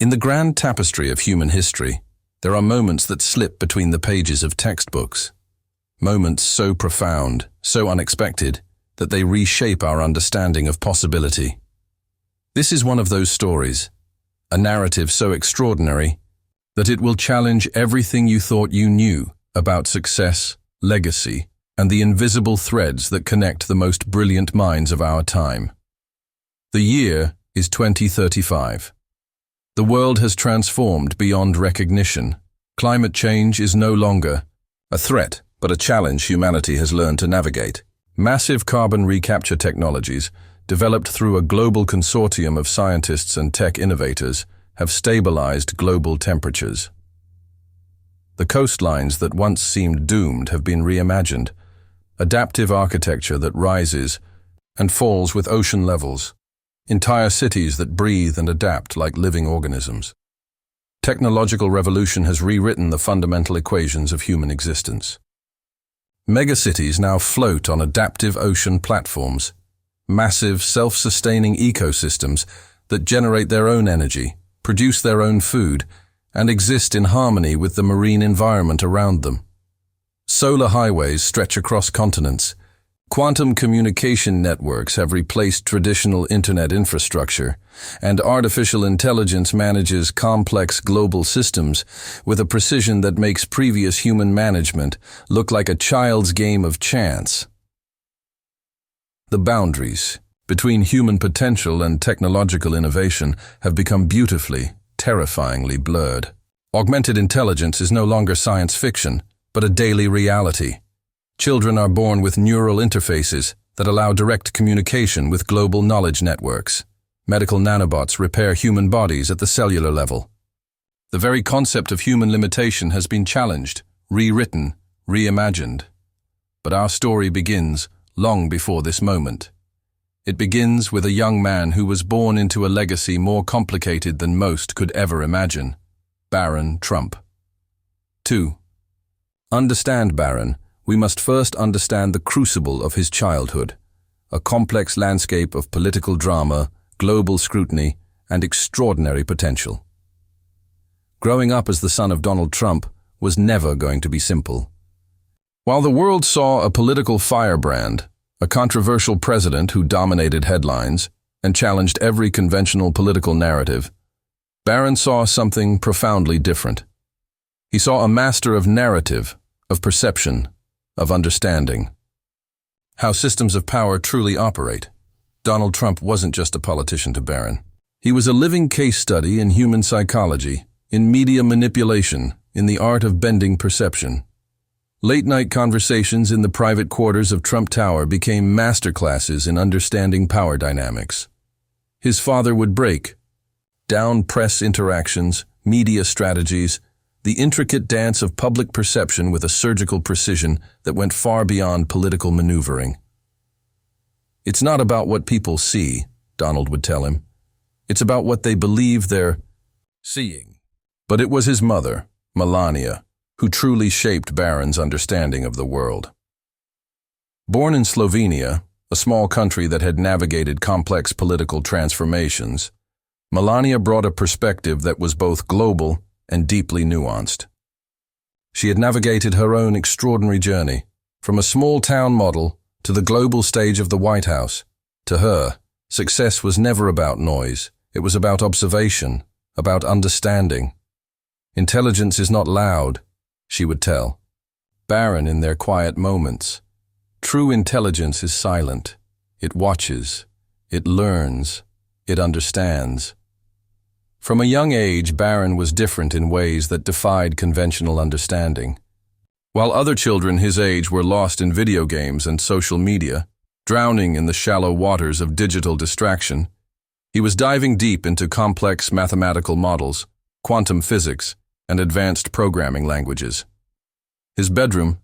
In the grand tapestry of human history, there are moments that slip between the pages of textbooks. Moments so profound, so unexpected, that they reshape our understanding of possibility. This is one of those stories, a narrative so extraordinary that it will challenge everything you thought you knew about success, legacy, and the invisible threads that connect the most brilliant minds of our time. The year is 2035. The world has transformed beyond recognition. Climate change is no longer a threat, but a challenge humanity has learned to navigate. Massive carbon recapture technologies, developed through a global consortium of scientists and tech innovators, have stabilized global temperatures. The coastlines that once seemed doomed have been reimagined, adaptive architecture that rises and falls with ocean levels, entire cities that breathe and adapt like living organisms. Technological revolution has rewritten the fundamental equations of human existence. Megacities now float on adaptive ocean platforms, massive self-sustaining ecosystems that generate their own energy, produce their own food, and exist in harmony with the marine environment around them. Solar highways stretch across continents. Quantum communication networks have replaced traditional internet infrastructure, and artificial intelligence manages complex global systems with a precision that makes previous human management look like a child's game of chance. The boundaries between human potential and technological innovation have become beautifully, terrifyingly blurred. Augmented intelligence is no longer science fiction, but a daily reality. Children are born with neural interfaces that allow direct communication with global knowledge networks. Medical nanobots repair human bodies at the cellular level. The very concept of human limitation has been challenged, rewritten, reimagined. But our story begins long before this moment. It begins with a young man who was born into a legacy more complicated than most could ever imagine. Barron Trump. 2. Understand Barron, we must first understand the crucible of his childhood, a complex landscape of political drama, global scrutiny, and extraordinary potential. Growing up as the son of Donald Trump was never going to be simple. While the world saw a political firebrand, a controversial president who dominated headlines and challenged every conventional political narrative, Barron saw something profoundly different. He saw a master of narrative, of perception, of understanding. How systems of power truly operate. Donald Trump wasn't just a politician to Barron. He was a living case study in human psychology, in media manipulation, in the art of bending perception. Late-night conversations in the private quarters of Trump Tower became masterclasses in understanding power dynamics. His father would break down press interactions, media strategies, the intricate dance of public perception with a surgical precision that went far beyond political maneuvering. It's not about what people see, Donald would tell him. It's about what they believe they're seeing. But it was his mother, Melania, who truly shaped Barron's understanding of the world. Born in Slovenia, a small country that had navigated complex political transformations, Melania brought a perspective that was both global and deeply nuanced. She had navigated her own extraordinary journey, from a small-town model to the global stage of the White House. To her, success was never about noise. It was about observation, about understanding. Intelligence is not loud, she would tell Barron in their quiet moments. True intelligence is silent. It watches, it learns, it understands. From a young age, Barron was different in ways that defied conventional understanding. While other children his age were lost in video games and social media, drowning in the shallow waters of digital distraction, he was diving deep into complex mathematical models, quantum physics, and advanced programming languages. His bedroom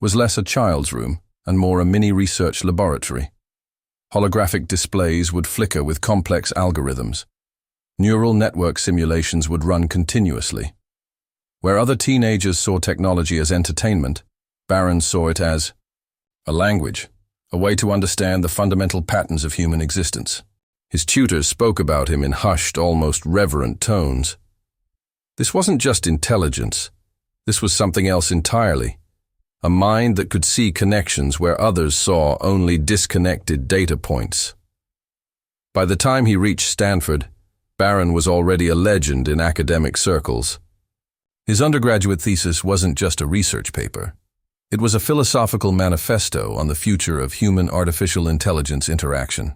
was less a child's room and more a mini research laboratory. Holographic displays would flicker with complex algorithms. Neural network simulations would run continuously. Where other teenagers saw technology as entertainment, Barron saw it as a language, a way to understand the fundamental patterns of human existence. His tutors spoke about him in hushed, almost reverent tones. This wasn't just intelligence. This was something else entirely. A mind that could see connections where others saw only disconnected data points. By the time he reached Stanford, Barron was already a legend in academic circles. His undergraduate thesis wasn't just a research paper. It was a philosophical manifesto on the future of human-artificial intelligence interaction.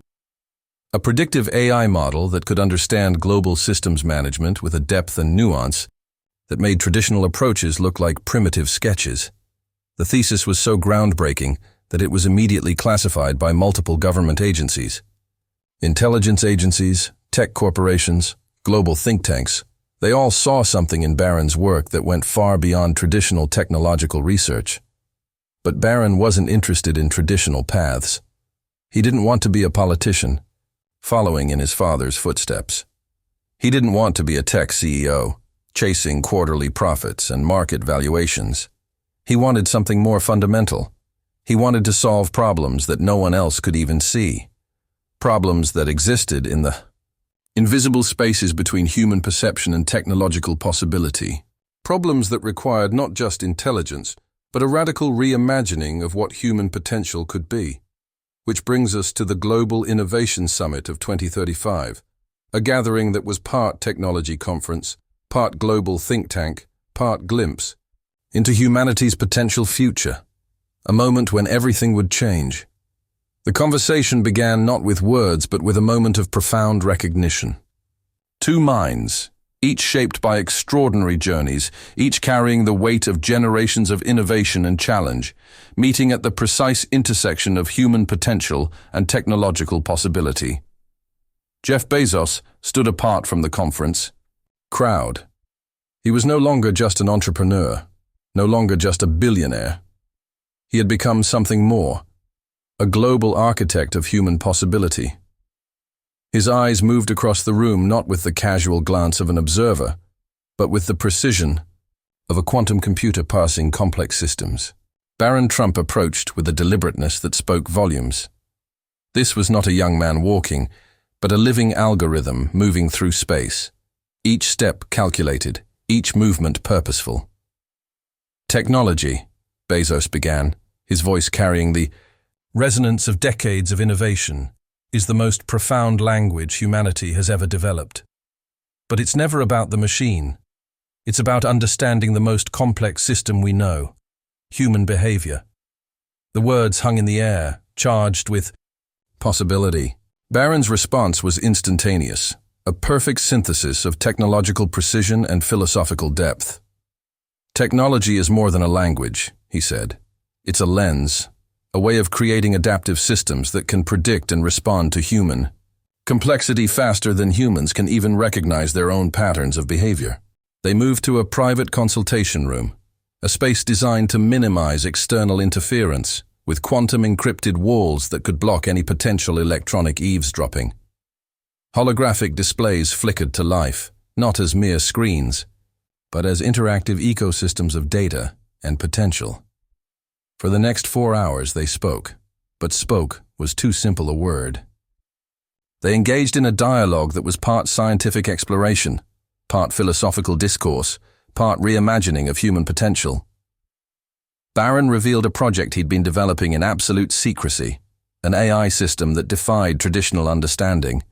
A predictive AI model that could understand global systems management with a depth and nuance that made traditional approaches look like primitive sketches. The thesis was so groundbreaking that it was immediately classified by multiple government agencies. Intelligence agencies, tech corporations, global think tanks, they all saw something in Barron's work that went far beyond traditional technological research. But Barron wasn't interested in traditional paths. He didn't want to be a politician, following in his father's footsteps. He didn't want to be a tech CEO, chasing quarterly profits and market valuations. He wanted something more fundamental. He wanted to solve problems that no one else could even see. Problems that existed in the invisible spaces between human perception and technological possibility. Problems that required not just intelligence, but a radical reimagining of what human potential could be. Which brings us to the Global Innovation Summit of 2035, a gathering that was part technology conference, part global think tank, part glimpse into humanity's potential future, a moment when everything would change. The conversation began not with words, but with a moment of profound recognition. Two minds, each shaped by extraordinary journeys, each carrying the weight of generations of innovation and challenge, meeting at the precise intersection of human potential and technological possibility. Jeff Bezos stood apart from the conference crowd. He was no longer just an entrepreneur, no longer just a billionaire. He had become something more, a global architect of human possibility. His eyes moved across the room not with the casual glance of an observer, but with the precision of a quantum computer parsing complex systems. Barron Trump approached with a deliberateness that spoke volumes. This was not a young man walking, but a living algorithm moving through space, each step calculated, each movement purposeful. Technology, Bezos began, his voice carrying the resonance of decades of innovation, is the most profound language humanity has ever developed. But it's never about the machine. It's about understanding the most complex system we know, human behavior. The words hung in the air, charged with possibility. Barron's response was instantaneous, a perfect synthesis of technological precision and philosophical depth. Technology is more than a language, he said. It's a lens, a way of creating adaptive systems that can predict and respond to human complexity faster than humans can even recognize their own patterns of behavior. They moved to a private consultation room, a space designed to minimize external interference, with quantum encrypted walls that could block any potential electronic eavesdropping. Holographic displays flickered to life, not as mere screens, but as interactive ecosystems of data and potential. For the next 4 hours they spoke, but spoke was too simple a word. They engaged in a dialogue that was part scientific exploration, part philosophical discourse, part reimagining of human potential. Barron revealed a project he'd been developing in absolute secrecy, an AI system that defied traditional understanding.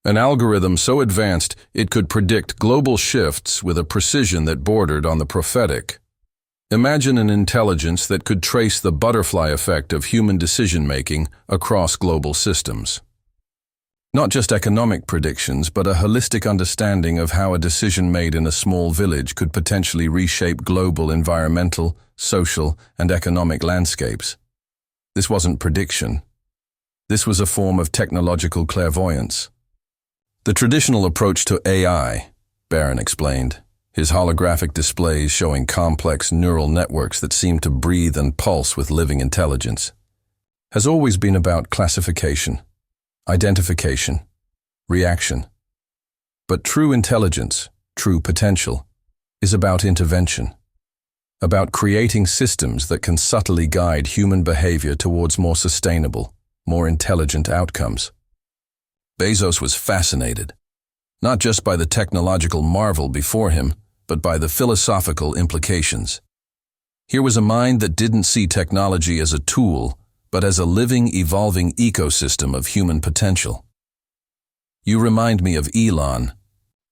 An algorithm so advanced it could predict global shifts with a precision that bordered on the prophetic. Imagine an intelligence that could trace the butterfly effect of human decision-making across global systems. Not just economic predictions, but a holistic understanding of how a decision made in a small village could potentially reshape global environmental, social, and economic landscapes. This wasn't prediction. This was a form of technological clairvoyance. The traditional approach to AI, Barron explained, his holographic displays showing complex neural networks that seemed to breathe and pulse with living intelligence, has always been about classification, identification, reaction. But true intelligence, true potential, is about intervention, about creating systems that can subtly guide human behavior towards more sustainable, more intelligent outcomes. Bezos was fascinated, not just by the technological marvel before him, but by the philosophical implications. Here was a mind that didn't see technology as a tool, but as a living, evolving ecosystem of human potential. "You remind me of Elon,"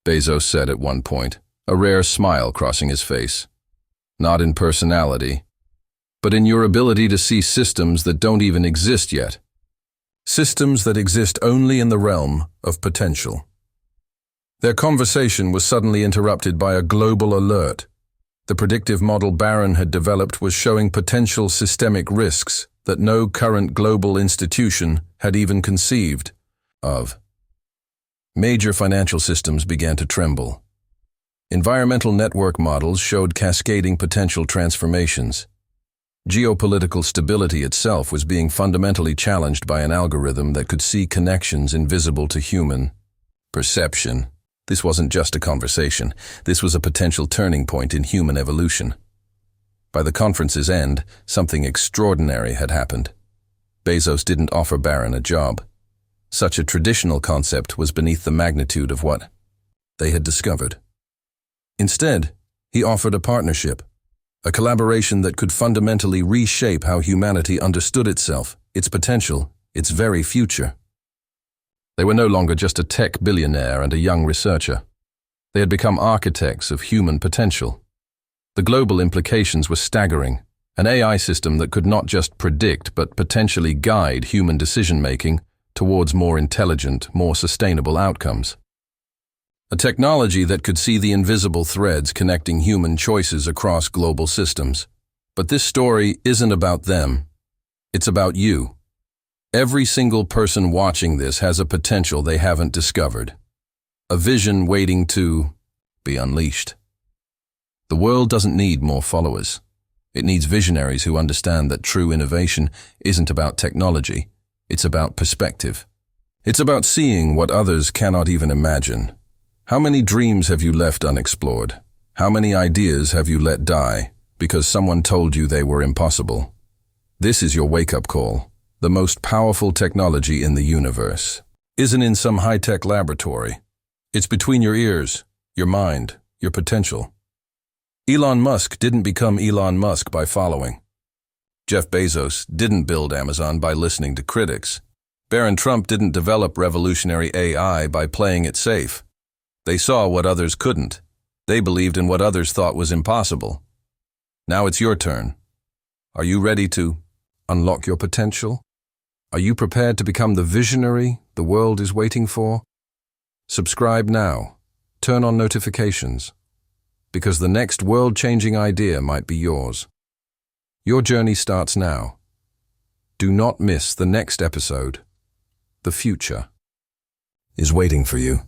Bezos said at one point, a rare smile crossing his face. "Not in personality, but in your ability to see systems that don't even exist yet. Systems that exist only in the realm of potential." Their conversation was suddenly interrupted by a global alert. The predictive model Barron had developed was showing potential systemic risks that no current global institution had even conceived of. Major financial systems began to tremble. Environmental network models showed cascading potential transformations. Geopolitical stability itself was being fundamentally challenged by an algorithm that could see connections invisible to human perception. This wasn't just a conversation. This was a potential turning point in human evolution. By the conference's end, something extraordinary had happened. Bezos didn't offer Barron a job. Such a traditional concept was beneath the magnitude of what they had discovered. Instead, he offered a partnership, a collaboration that could fundamentally reshape how humanity understood itself, its potential, its very future. They were no longer just a tech billionaire and a young researcher. They had become architects of human potential. The global implications were staggering. An AI system that could not just predict but potentially guide human decision-making towards more intelligent, more sustainable outcomes. A technology that could see the invisible threads connecting human choices across global systems. But this story isn't about them. It's about you. Every single person watching this has a potential they haven't discovered. A vision waiting to be unleashed. The world doesn't need more followers. It needs visionaries who understand that true innovation isn't about technology. It's about perspective. It's about seeing what others cannot even imagine. How many dreams have you left unexplored? How many ideas have you let die because someone told you they were impossible? This is your wake-up call. The most powerful technology in the universe isn't in some high-tech laboratory. It's between your ears, your mind, your potential. Elon Musk didn't become Elon Musk by following. Jeff Bezos didn't build Amazon by listening to critics. Barron Trump didn't develop revolutionary AI by playing it safe. They saw what others couldn't. They believed in what others thought was impossible. Now it's your turn. Are you ready to unlock your potential? Are you prepared to become the visionary the world is waiting for? Subscribe now. Turn on notifications. Because the next world-changing idea might be yours. Your journey starts now. Do not miss the next episode. The future is waiting for you.